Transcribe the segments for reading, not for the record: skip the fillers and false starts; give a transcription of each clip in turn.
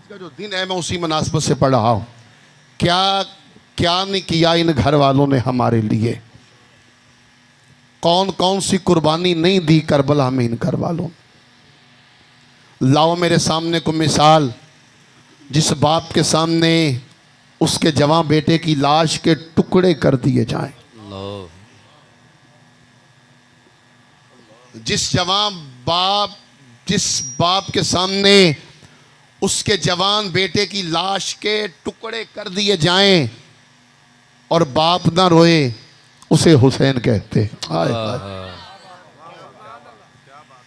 का जो दिन है मैं उसी मुनासबत से पढ़ रहा हूँ। क्या क्या नहीं किया इन घर वालों ने हमारे लिए, कौन कौन सी कुर्बानी नहीं दी करबला में इन घर वालों। लाओ मेरे सामने को मिसाल, जिस बाप के सामने उसके जवां बेटे की लाश के टुकड़े कर दिए जाएं, जिस बाप के सामने उसके जवान बेटे की लाश के टुकड़े कर दिए जाएं और बाप ना रोए, उसे हुसैन कहते हैं।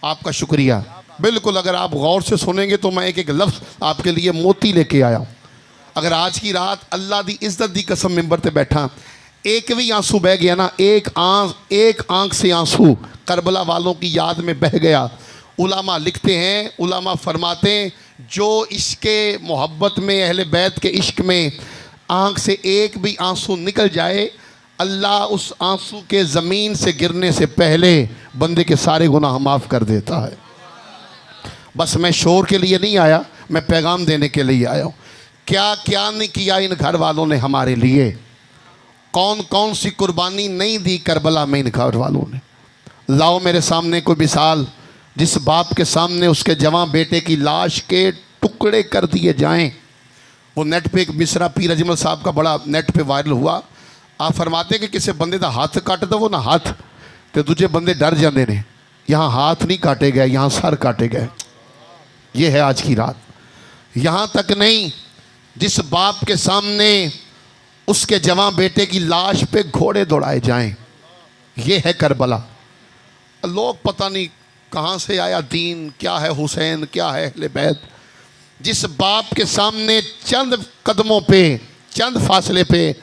आपका शुक्रिया। बिल्कुल, अगर आप गौर से सुनेंगे तो मैं एक एक लफ्ज़ आपके लिए मोती लेके आया हूँ। अगर आज की रात अल्लाह दी इज्जत दी कसम मिंबर पे बैठा एक भी आंसू बह गया ना, एक आंख से आंसू करबला वालों की याद में बह गया, उलामा लिखते हैं, उलामा फरमाते हैं, जो इश्क़े मोहब्बत में, अहले बैत के इश्क में आंख से एक भी आंसू निकल जाए, अल्लाह उस आंसू के ज़मीन से गिरने से पहले बंदे के सारे गुनाह माफ़ कर देता है। बस मैं शोर के लिए नहीं आया, मैं पैगाम देने के लिए आया हूँ। क्या क्या नहीं किया इन घर वालों ने हमारे लिए, कौन कौन सी कुर्बानी नहीं दी करबला में इन घर वालों ने। लाओ मेरे सामने कोई मिसाल, जिस बाप के सामने उसके जवां बेटे की लाश के टुकड़े कर दिए जाएं। वो नेट पे एक मिसरा पीर अजमल साहब का बड़ा नेट पे वायरल हुआ। आप फरमाते कि किसी बंदे का हाथ कट दो ना हाथ, तो दूजे बंदे डर जाते हैं। यहाँ हाथ नहीं काटे गए, यहाँ सर काटे गए। ये है आज की रात। यहाँ तक नहीं, जिस बाप के सामने उसके जवां बेटे की लाश पे घोड़े दौड़ाए जाएं, ये है करबला। लोग पता नहीं कहाँ से आया दीन, क्या है हुसैन, क्या है अहले बैत। जिस बाप के सामने चंद कदमों पे, चंद फासले पे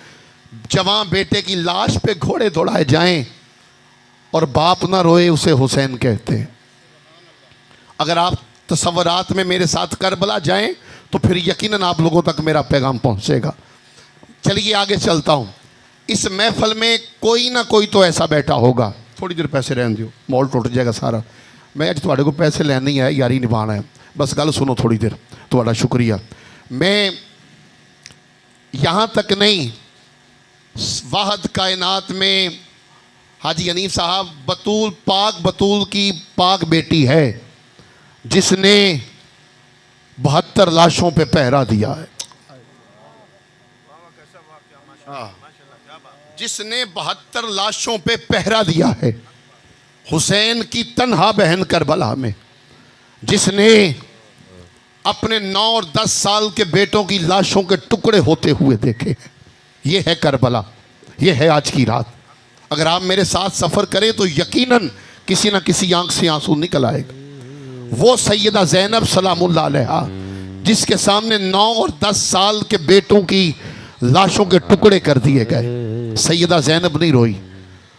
जवां बेटे की लाश पे घोड़े दौड़ाए जाएं और बाप ना रोए, उसे हुसैन कहते हैं। अगर आप तसव्वुरात में मेरे साथ करबला जाएं तो फिर यकीनन आप लोगों तक मेरा पैगाम पहुंचेगा। चलिए आगे चलता हूं। इस महफिल में कोई ना कोई तो ऐसा बैठा होगा, थोड़ी देर पैसे रहने दो, मॉल टूट जाएगा सारा। मैं अज तुहाडे को पैसे लैने ही है, यारी निभाना है। बस गल सुनो थोड़ी देर, तुहाडा शुक्रिया। मैं यहाँ तक नहीं, वाहद कायनात में हाजी हनीफ साहब बतूल, पाक बतूल की पाक बेटी है, जिसने 72 लाशों पे पहरा दिया है। जिसने 72 लाशों पे पहरा दिया है, हुसैन की तन्हा बहन करबला में, जिसने अपने 9 और 10 साल के बेटों की लाशों के टुकड़े होते हुए देखे। ये है करबला, ये है आज की रात। अगर आप मेरे साथ सफ़र करें तो यकीनन किसी न किसी आंख से आंसू निकल आएगा। वो सैयदा ज़ैनब सलामुल्लाह अलैहा, जिसके सामने 9 और 10 साल के बेटों की लाशों के टुकड़े कर दिए गए, सैयदा ज़ैनब नहीं रोई।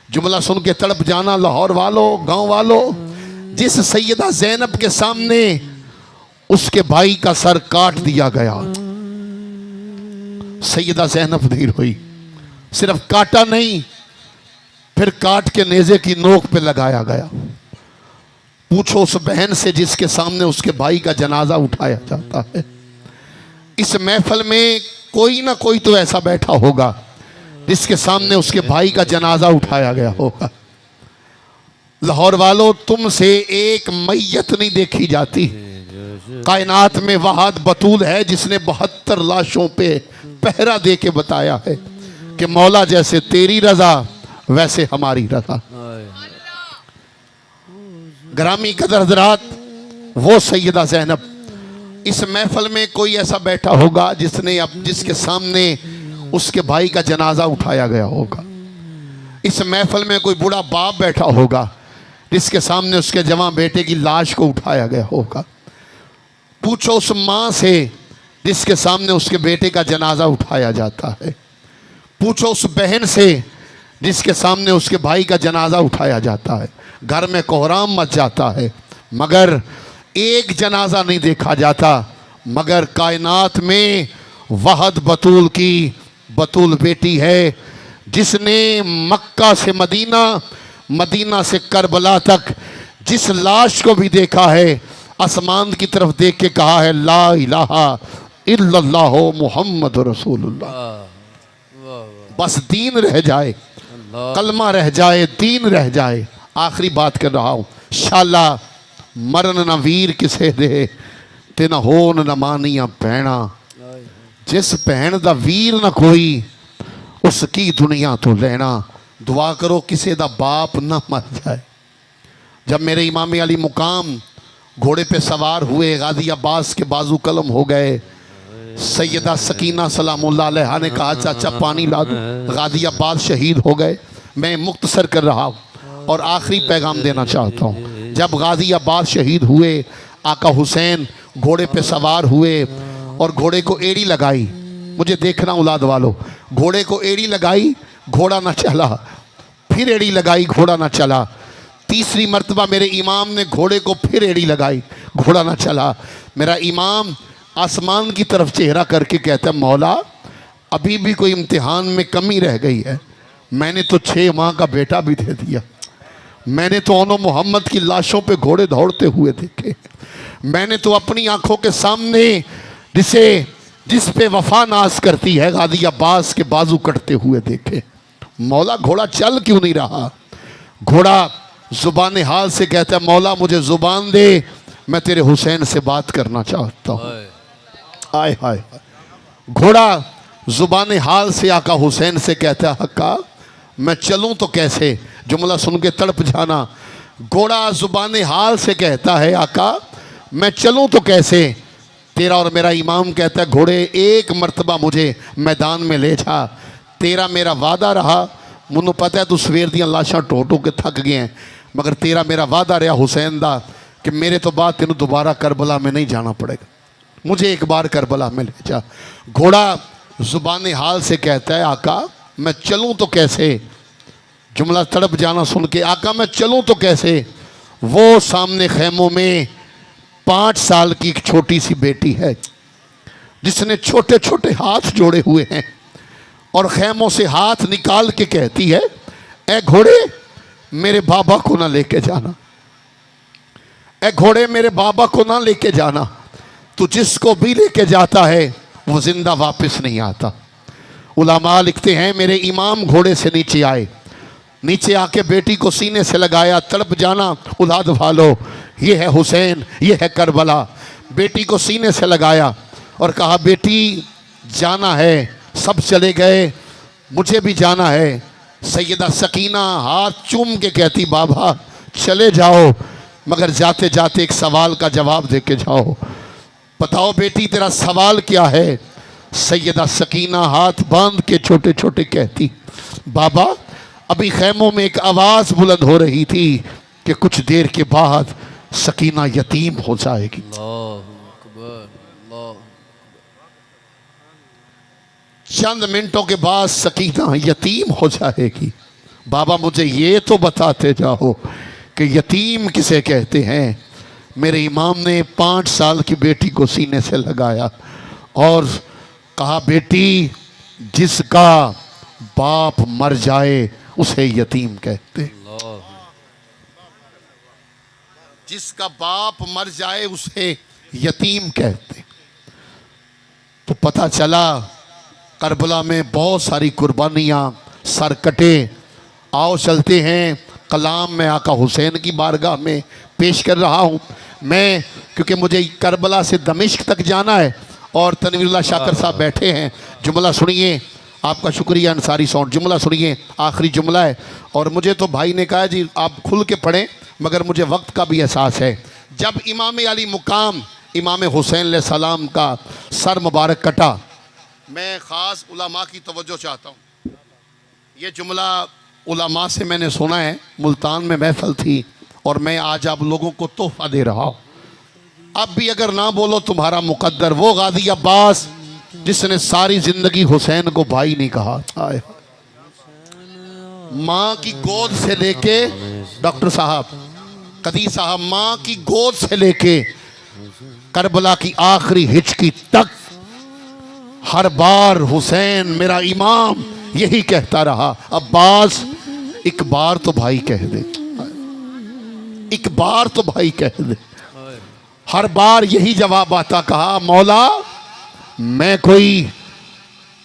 जुमला सुन के तड़प जाना लाहौर वालों, गांव वालों। जिस सैयदा ज़ैनब के सामने उसके भाई का सर काट दिया गया, सैयदा ज़ैनब नहीं रोई। सिर्फ काटा नहीं, फिर काट के नेज़े की नोक पे लगाया गया। पूछो उस बहन से जिसके सामने उसके भाई का जनाजा उठाया जाता है। इस महफिल में कोई ना कोई तो ऐसा बैठा होगा जिसके सामने उसके भाई का जनाजा उठाया गया होगा। लाहौर वालों, तुमसे एक मैयत नहीं देखी जाती। कायनात में वाहद बतूल है जिसने 72 लाशों पे पहरा दे के बताया है कि मौला जैसे तेरी रजा वैसे हमारी रजा। ग्रामी कदर हज़रात, वो सैयदा ज़ैनब। इस महफिल में कोई ऐसा बैठा होगा जिसके सामने उसके भाई का जनाजा उठाया गया होगा। इस महफिल में कोई बूढ़ा बाप बैठा होगा जिसके सामने उसके जवां बेटे की लाश को उठाया गया होगा। पूछो उस माँ से जिसके सामने उसके बेटे का जनाजा उठाया जाता है। पूछो उस बहन से जिसके सामने उसके भाई का जनाजा उठाया जाता है। घर में कोहराम मच जाता है, मगर एक जनाजा नहीं देखा जाता। मगर कायनात में वाहद बतूल की बतूल बेटी है, जिसने मक्का से मदीना, मदीना से करबला तक जिस लाश को भी देखा है, आसमान की तरफ देख के कहा है ला इलाहा इल्लल्लाहु मुहम्मद रसूलुल्लाह। बस दीन रह जाए, कलमा रह जाए, दीन रह जाए। आखिरी बात कर रहा हूँ, शाला मरन ना वीर किसे दे ते ना होन ना मानिया भैणा। जिस भैन दा वीर ना कोई उसकी दुनिया तो लेना। दुआ करो किसी दा बाप ना मर जाए। जब मेरे इमाम अली मुकाम घोड़े पे सवार हुए, गाजी अब्बास के बाजू कलम हो गए। सैयदा सकीना सलामुल्लाह अलैहा ने कहा चाचा पानी ला दो। गाजी अब्बास शहीद हो गए। मैं मुख्तसर कर रहा हूँ और आखिरी पैगाम देना चाहता हूँ। जब गाजी अब्बास शहीद हुए, आका हुसैन घोड़े पे सवार हुए और घोड़े को एड़ी लगाई। मुझे देखना औलाद वालों, घोड़े को एड़ी लगाई, घोड़ा ना चला, फिर एड़ी लगाई, घोड़ा ना चला। तीसरी मर्तबा मेरे इमाम ने घोड़े को फिर एड़ी लगाई, घोड़ा ना चला। मेरा इमाम आसमान की तरफ चेहरा करके कहता है, मौला अभी भी कोई इम्तिहान में कमी रह गई है। मैंने तो 6 माह का बेटा भी दे दिया। मैंने तो ओनो मोहम्मद की लाशों पे घोड़े दौड़ते हुए देखे। मैंने तो अपनी आंखों के सामने जिस पे वफा नाज करती है गाजी अब्बास के बाजू कटते हुए देखे। मौला घोड़ा चल क्यों नहीं रहा? घोड़ा जुबान हाल से कहता है, मौला मुझे जुबान दे, मैं तेरे हुसैन से बात करना चाहता हूँ। आय हाय। घोड़ा जुबान हाल से आका हुसैन से कहता है, हक्का मैं चलूँ तो कैसे? जुमला सुन के तड़प जाना। घोड़ा जुबान हाल से कहता है, आका मैं चलूँ तो कैसे? तेरा और मेरा इमाम कहता है, घोड़े एक मर्तबा मुझे मैदान में ले जा। तेरा मेरा वादा रहा, मुझे पता है तू सवेर दियां लाशां टो टो के थक गए हैं, मगर तेरा मेरा वादा रहा हुसैन दा कि मेरे तो बाद तेन दोबारा करबला में नहीं जाना पड़ेगा। मुझे एक बार करबला में ले जा। घोड़ा जुबान हाल से कहता है, आका मैं चलूँ तो कैसे? जुमला तड़प जाना सुन के, आका मैं चलूँ तो कैसे? वो सामने खैमों में 5 साल की एक छोटी सी बेटी है जिसने छोटे छोटे हाथ जोड़े हुए हैं और खैमों से हाथ निकाल के कहती है, ए घोड़े मेरे बाबा को ना लेके जाना, ए घोड़े मेरे बाबा को ना लेके जाना। तू जिसको भी लेके जाता है वो जिंदा वापस नहीं आता। उलमा लिखते हैं, मेरे इमाम घोड़े से नीचे आए, नीचे आके बेटी को सीने से लगाया। तड़प जाना औलाद वालों, ये है हुसैन, ये है करबला। बेटी को सीने से लगाया और कहा, बेटी जाना है, सब चले गए, मुझे भी जाना है। सैयदा सकीना हाथ चूम के कहती, बाबा चले जाओ, मगर जाते जाते एक सवाल का जवाब दे के जाओ। बताओ बेटी तेरा सवाल क्या है? सैयदा सकीना हाथ बांध के छोटे छोटे कहती, बाबा अभी खैमों में एक आवाज़ बुलंद हो रही थी कि कुछ देर के बाद सकीना यतीम हो जाएगी। चंद मिनटों के बाद सकीना यतीम हो जाएगी। बाबा मुझे ये तो बताते जाओ कि यतीम किसे कहते हैं? मेरे इमाम ने 5 साल की बेटी को सीने से लगाया और कहा, बेटी जिसका बाप मर जाए उसे यतीम कहते। जिसका बाप मर जाए उसे यतीम कहते। तो पता चला करबला में बहुत सारी कुर्बानियाँ, सर कटे। आओ चलते हैं कलाम में आका हुसैन की बारगाह में पेश कर रहा हूँ मैं, क्योंकि मुझे करबला से दमिश्क तक जाना है और तनवीरुल्लाह शाकर साहब बैठे हैं। जुमला सुनिए, आपका शुक्रिया अंसारी साउंड। जुमला सुनिए, आखिरी जुमला है और मुझे तो भाई ने कहा जी आप खुल के पढ़ें, मगर मुझे वक्त का भी एहसास है। जब इमाम अली मुकाम इमाम हुसैन अलैहिस्सलाम का सर मुबारक कटा, मैं ख़ास उलमा की तवज्जो चाहता हूँ। ये जुमला उलमा से मैंने सुना है, मुल्तान में महफिल थी और मैं आज आप लोगों को तोहफा दे रहा हूँ। अब भी अगर ना बोलो तुम्हारा मुकद्दर, वो गाजी अब्बास जिसने सारी जिंदगी हुसैन को भाई नहीं कहा। माँ की गोद से लेके, डॉक्टर साहब कदी साहब, माँ की गोद से लेके करबला की आखिरी हिचकी तक हर बार हुसैन मेरा इमाम यही कहता रहा, अब्बास एक बार तो भाई कह दे, एक बार तो भाई कह दे। हर बार यही जवाब आता, कहा मौला मैं कोई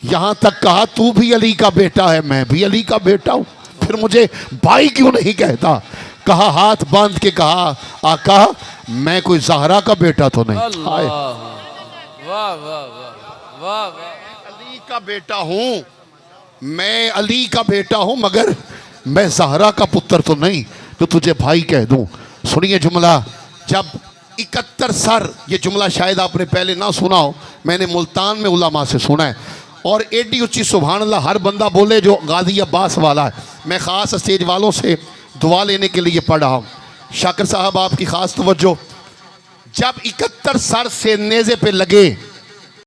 यहां तक कहा तू भी अली का बेटा है, मैं भी अली का बेटा हूं, फिर मुझे भाई क्यों नहीं कहता? कहा हाथ बांध के कहा आका मैं कोई ज़हरा का बेटा तो नहीं। हाय वाह वाह वाह वाह वाह। अली का बेटा हूं, मैं अली का बेटा हूं, मगर मैं ज़हरा का पुत्र तो नहीं तो तुझे भाई कह दूं। सुनिए जुमला, जब 71 सर, ये जुमला शायद आपने पहले ना सुना हो, मैंने मुल्तान में उलमा से सुना है, और एडी उच्ची सुभान अल्लाह हर बंदा बोले जो गाजी अब्बास वाला है। मैं ख़ास स्टेज वालों से दुआ लेने के लिए पढ़ रहा हूँ। शाकिर साहब आपकी ख़ास तवज्जो, जब 71 सर से नेज़े पे लगे